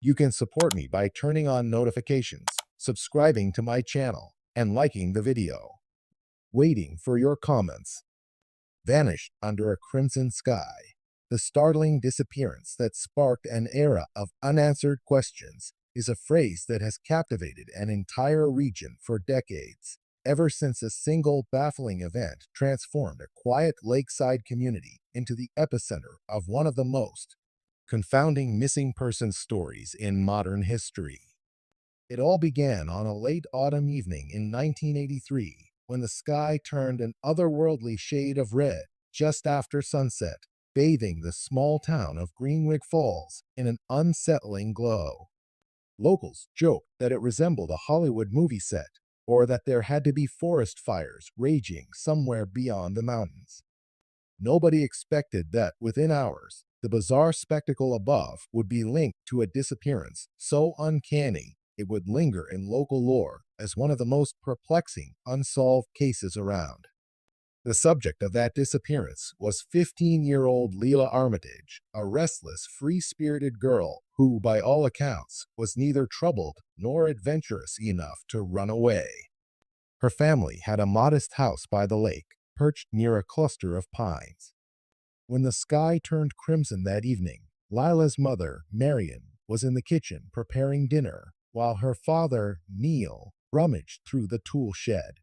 You can support me by turning on notifications, subscribing to my channel, and liking the video. Waiting for your comments. Vanished under a crimson sky. The startling disappearance that sparked an era of unanswered questions is a phrase that has captivated an entire region for decades, ever since a single baffling event transformed a quiet lakeside community into the epicenter of one of the most confounding missing person stories in modern history. It all began on a late autumn evening in 1983 when the sky turned an otherworldly shade of red just after sunset, bathing the small town of Greenwick Falls in an unsettling glow. Locals joked that it resembled a Hollywood movie set, or that there had to be forest fires raging somewhere beyond the mountains. Nobody expected that within hours, the bizarre spectacle above would be linked to a disappearance so uncanny it would linger in local lore as one of the most perplexing unsolved cases around. The subject of that disappearance was 15-year-old Lila Armitage, a restless, free-spirited girl who, by all accounts, was neither troubled nor adventurous enough to run away. Her family had a modest house by the lake, perched near a cluster of pines. When the sky turned crimson that evening, Lila's mother, Marion, was in the kitchen preparing dinner, while her father, Neil, rummaged through the tool shed.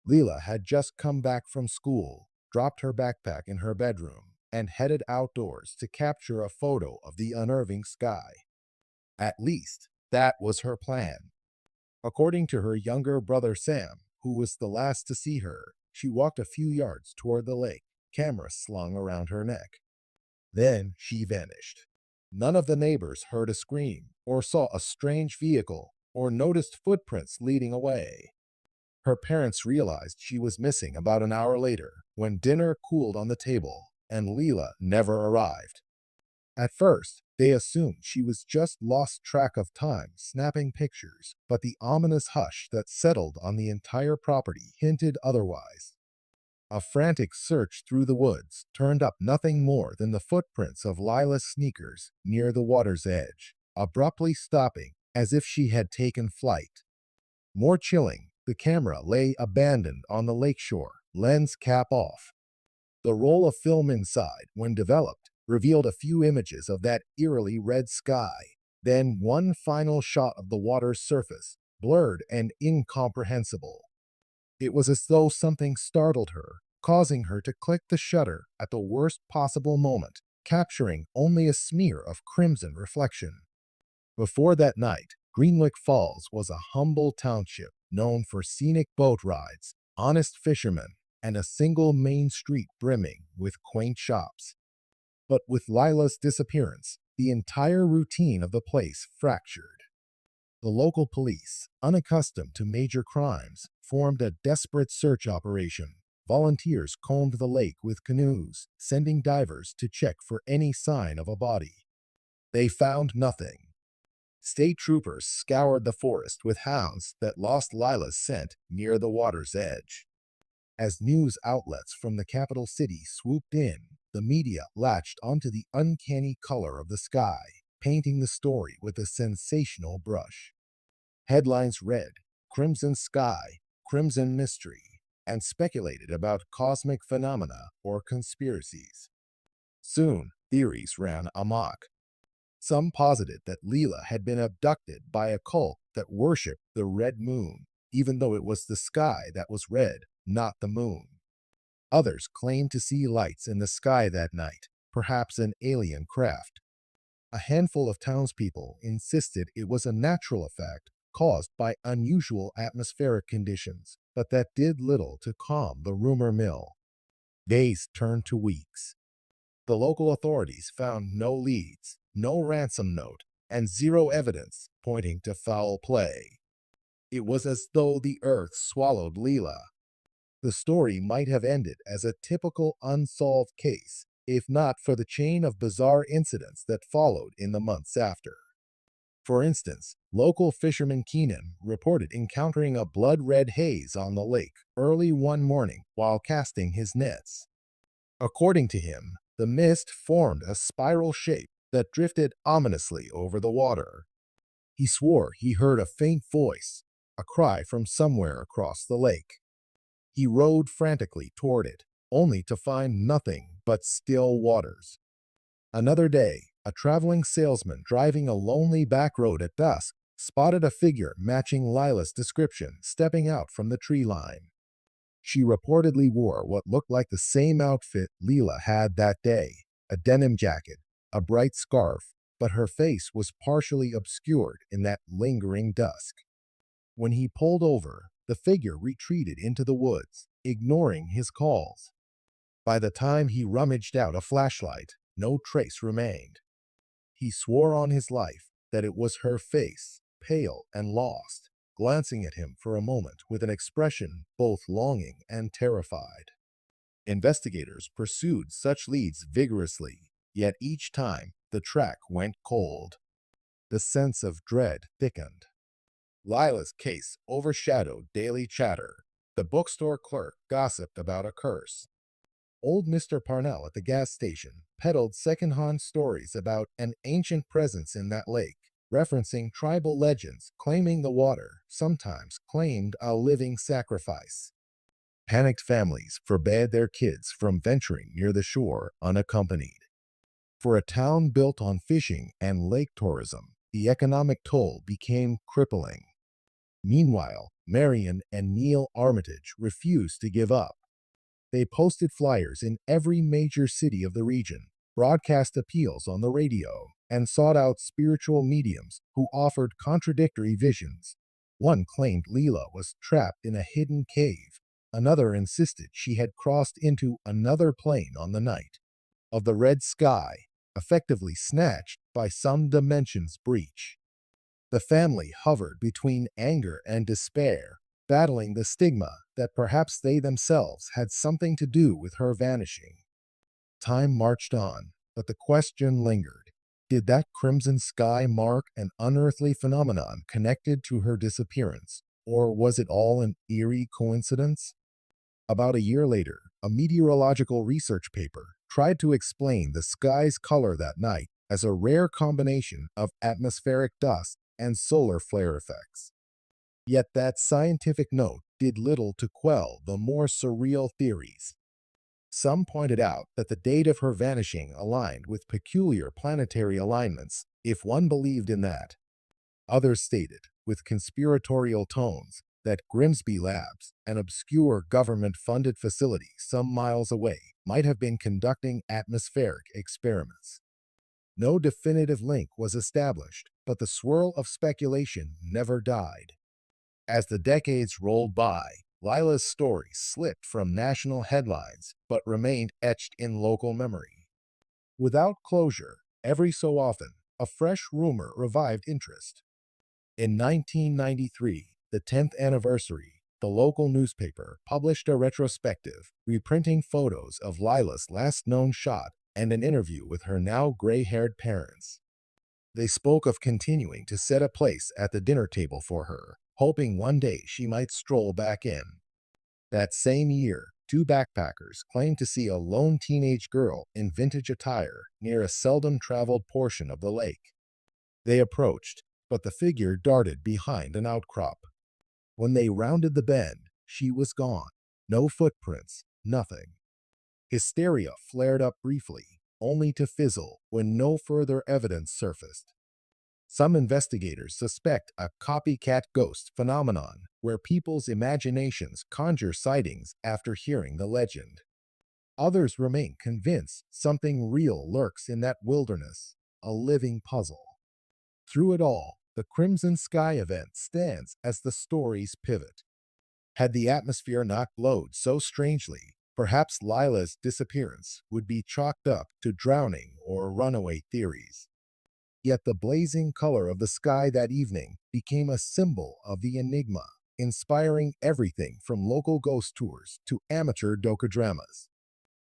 Lila had just come back from school, dropped her backpack in her bedroom, and headed outdoors to capture a photo of the unnerving sky. At least, that was her plan. According to her younger brother Sam, who was the last to see her, she walked a few yards toward the lake, camera slung around her neck. Then she vanished. None of the neighbors heard a scream, or saw a strange vehicle, or noticed footprints leading away. Her parents realized she was missing about an hour later, when dinner cooled on the table, and Leela never arrived. At first, they assumed she was just lost track of time snapping pictures, but the ominous hush that settled on the entire property hinted otherwise. A frantic search through the woods turned up nothing more than the footprints of Lila's sneakers near the water's edge, abruptly stopping as if she had taken flight. More chilling, the camera lay abandoned on the lakeshore, lens cap off. The roll of film inside, when developed, revealed a few images of that eerily red sky, then one final shot of the water's surface, blurred and incomprehensible. It was as though something startled her, causing her to click the shutter at the worst possible moment, capturing only a smear of crimson reflection. Before that night, Greenwick Falls was a humble township known for scenic boat rides, honest fishermen, and a single main street brimming with quaint shops. But with Lila's disappearance, the entire routine of the place fractured. The local police, unaccustomed to major crimes, formed a desperate search operation. Volunteers combed the lake with canoes, sending divers to check for any sign of a body. They found nothing. State troopers scoured the forest with hounds that lost Lila's scent near the water's edge. As news outlets from the capital city swooped in, the media latched onto the uncanny color of the sky, painting the story with a sensational brush. Headlines read, "Crimson Sky, Crimson Mystery," and speculated about cosmic phenomena or conspiracies. Soon, theories ran amok. Some posited that Leela had been abducted by a cult that worshipped the red moon, even though it was the sky that was red, not the moon. Others claimed to see lights in the sky that night, perhaps an alien craft. A handful of townspeople insisted it was a natural effect caused by unusual atmospheric conditions, but that did little to calm the rumor mill. Days turned to weeks. The local authorities found no leads, no ransom note, and zero evidence pointing to foul play. It was as though the earth swallowed Leela. The story might have ended as a typical unsolved case, if not for the chain of bizarre incidents that followed in the months after. For instance, local fisherman Keenan reported encountering a blood-red haze on the lake early one morning while casting his nets. According to him, the mist formed a spiral shape that drifted ominously over the water. He swore he heard a faint voice, a cry from somewhere across the lake. He rowed frantically toward it, only to find nothing but still waters. Another day, a traveling salesman driving a lonely back road at dusk spotted a figure matching Lila's description stepping out from the tree line. She reportedly wore what looked like the same outfit Lila had that day, a denim jacket, a bright scarf, but her face was partially obscured in that lingering dusk. When he pulled over, the figure retreated into the woods, ignoring his calls. By the time he rummaged out a flashlight, no trace remained. He swore on his life that it was her face, pale and lost, glancing at him for a moment with an expression both longing and terrified. Investigators pursued such leads vigorously, yet each time the track went cold. The sense of dread thickened. Lila's case overshadowed daily chatter. The bookstore clerk gossiped about a curse. Old Mr. Parnell at the gas station peddled second-hand stories about an ancient presence in that lake, referencing tribal legends claiming the water sometimes claimed a living sacrifice. Panicked families forbade their kids from venturing near the shore unaccompanied. For a town built on fishing and lake tourism, the economic toll became crippling. Meanwhile, Marion and Neil Armitage refused to give up. They posted flyers in every major city of the region, broadcast appeals on the radio, and sought out spiritual mediums who offered contradictory visions. One claimed Lila was trapped in a hidden cave. Another insisted she had crossed into another plane on the night of the red sky, effectively snatched by some dimension's breach. The family hovered between anger and despair, battling the stigma that perhaps they themselves had something to do with her vanishing. Time marched on, but the question lingered. Did that crimson sky mark an unearthly phenomenon connected to her disappearance, or was it all an eerie coincidence? About a year later, a meteorological research paper tried to explain the sky's color that night as a rare combination of atmospheric dust and solar flare effects. Yet that scientific note did little to quell the more surreal theories. Some pointed out that the date of her vanishing aligned with peculiar planetary alignments, if one believed in that. Others stated, with conspiratorial tones, that Grimsby Labs, an obscure government-funded facility some miles away, might have been conducting atmospheric experiments. No definitive link was established, but the swirl of speculation never died. As the decades rolled by, Lila's story slipped from national headlines but remained etched in local memory. Without closure, every so often, a fresh rumor revived interest. In 1993, the 10th anniversary, the local newspaper published a retrospective reprinting photos of Lila's last known shot and an interview with her now gray-haired parents. They spoke of continuing to set a place at the dinner table for her, hoping one day she might stroll back in. That same year, two backpackers claimed to see a lone teenage girl in vintage attire near a seldom-traveled portion of the lake. They approached, but the figure darted behind an outcrop. When they rounded the bend, she was gone. No footprints, nothing. Hysteria flared up briefly, only to fizzle when no further evidence surfaced. Some investigators suspect a copycat ghost phenomenon where people's imaginations conjure sightings after hearing the legend. Others remain convinced something real lurks in that wilderness, a living puzzle. Through it all, the Crimson Sky event stands as the story's pivot. Had the atmosphere not glowed so strangely, perhaps Lila's disappearance would be chalked up to drowning or runaway theories. Yet the blazing color of the sky that evening became a symbol of the enigma, inspiring everything from local ghost tours to amateur docodramas.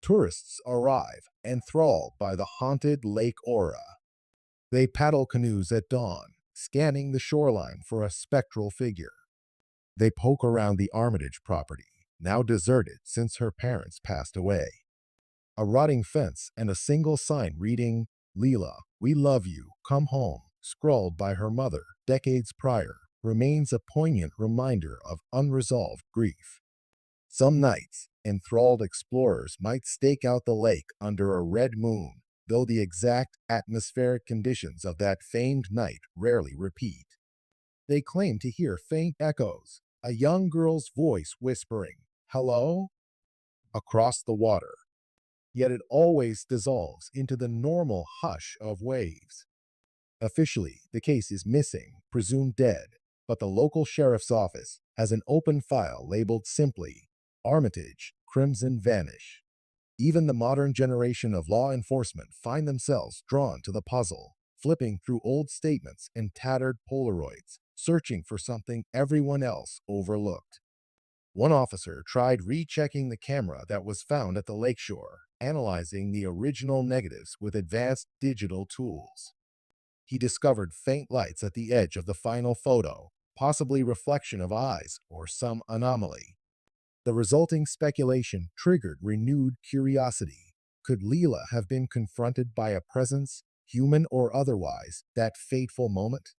Tourists arrive, enthralled by the haunted lake aura. They paddle canoes at dawn, scanning the shoreline for a spectral figure. They poke around the Armitage property, now deserted since her parents passed away. A rotting fence and a single sign reading, Lila, we love you, come home, scrawled by her mother decades prior, remains a poignant reminder of unresolved grief. Some nights, enthralled explorers might stake out the lake under a red moon, though the exact atmospheric conditions of that famed night rarely repeat. They claim to hear faint echoes, a young girl's voice whispering, "Hello?" across the water, yet it always dissolves into the normal hush of waves. Officially, the case is missing, presumed dead, but the local sheriff's office has an open file labeled simply Armitage, Crimson Vanish. Even the modern generation of law enforcement find themselves drawn to the puzzle, flipping through old statements and tattered Polaroids, searching for something everyone else overlooked. One officer tried rechecking the camera that was found at the lakeshore, analyzing the original negatives with advanced digital tools. He discovered faint lights at the edge of the final photo, possibly reflection of eyes or some anomaly. The resulting speculation triggered renewed curiosity. Could Leela have been confronted by a presence, human or otherwise, that fateful moment?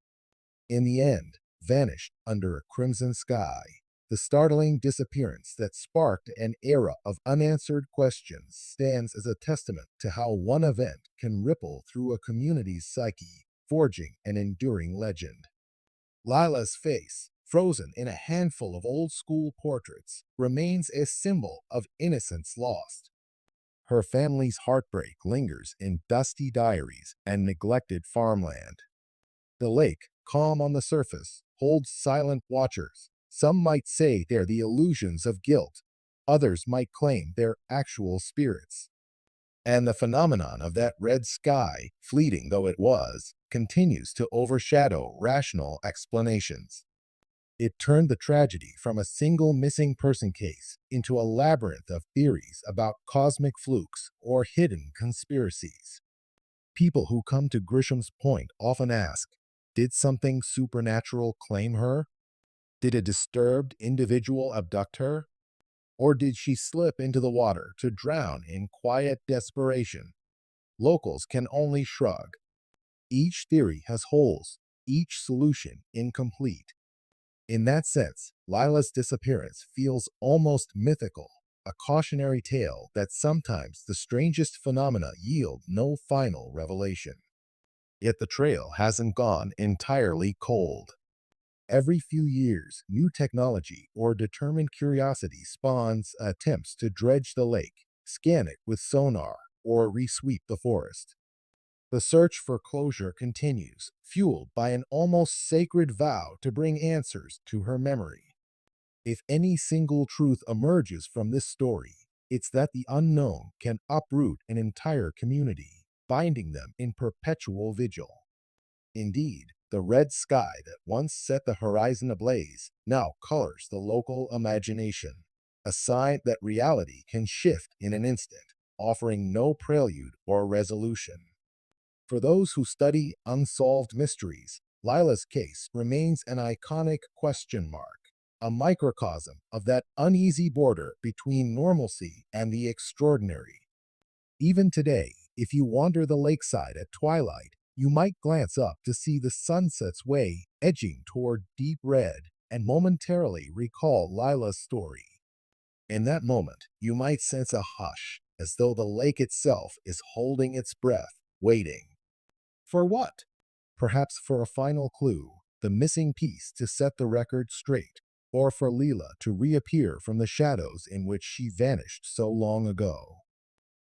In the end, vanished under a crimson sky. The startling disappearance that sparked an era of unanswered questions stands as a testament to how one event can ripple through a community's psyche, forging an enduring legend. Lila's face, frozen in a handful of old-school portraits, remains a symbol of innocence lost. Her family's heartbreak lingers in dusty diaries and neglected farmland. The lake, calm on the surface, holds silent watchers. Some might say they're the illusions of guilt. Others might claim they're actual spirits. And the phenomenon of that red sky, fleeting though it was, continues to overshadow rational explanations. It turned the tragedy from a single missing person case into a labyrinth of theories about cosmic flukes or hidden conspiracies. People who come to Grisham's Point often ask, did something supernatural claim her? Did a disturbed individual abduct her? Or did she slip into the water to drown in quiet desperation? Locals can only shrug. Each theory has holes, each solution incomplete. In that sense, Lila's disappearance feels almost mythical, a cautionary tale that sometimes the strangest phenomena yield no final revelation. Yet the trail hasn't gone entirely cold. Every few years, new technology or determined curiosity spawns attempts to dredge the lake, scan it with sonar, or resweep the forest. The search for closure continues, fueled by an almost sacred vow to bring answers to her memory. If any single truth emerges from this story, it's that the unknown can uproot an entire community, binding them in perpetual vigil. Indeed, the red sky that once set the horizon ablaze now colors the local imagination, a sign that reality can shift in an instant, offering no prelude or resolution. For those who study unsolved mysteries, Lila's case remains an iconic question mark, a microcosm of that uneasy border between normalcy and the extraordinary. Even today, if you wander the lakeside at twilight, you might glance up to see the sunset's way edging toward deep red and momentarily recall Lila's story. In that moment, you might sense a hush, as though the lake itself is holding its breath, waiting. For what? Perhaps for a final clue, the missing piece to set the record straight, or for Lila to reappear from the shadows in which she vanished so long ago.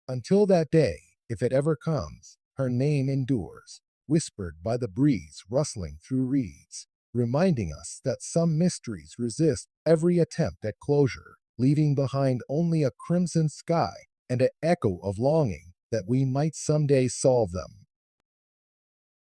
Until that day, if it ever comes, her name endures, whispered by the breeze rustling through reeds, reminding us that some mysteries resist every attempt at closure, leaving behind only a crimson sky and an echo of longing that we might someday solve them.